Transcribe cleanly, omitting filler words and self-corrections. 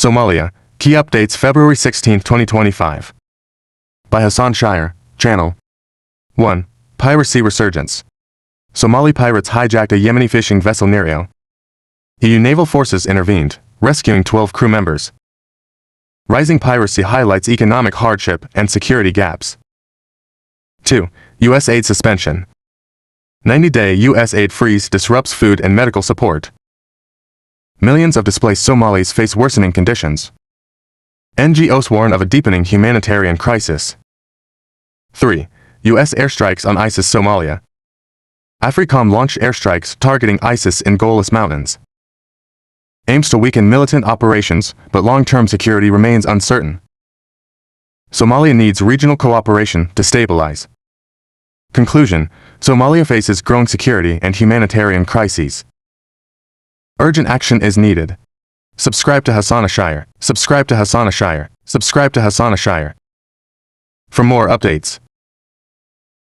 Somalia, Key Updates February 16, 2025. By Hassan Shire, Channel 1. Piracy Resurgence. Somali pirates hijacked a Yemeni fishing vessel near EU. EU naval forces intervened, rescuing 12 crew members. Rising piracy highlights economic hardship and security gaps. 2. U.S. aid suspension. 90-day U.S. aid freeze disrupts food and medical support. Millions of displaced Somalis face worsening conditions. NGOs warn of a deepening humanitarian crisis. 3. U.S. airstrikes on ISIS Somalia. AFRICOM launched airstrikes targeting ISIS in Golis Mountains. Aims to weaken militant operations, but long-term security remains uncertain. Somalia needs regional cooperation to stabilize. Conclusion: Somalia faces growing security and humanitarian crises. Urgent action is needed. Subscribe to Hassan Shire. Subscribe to Hassan Shire. Subscribe to Hassan Shire. For more updates.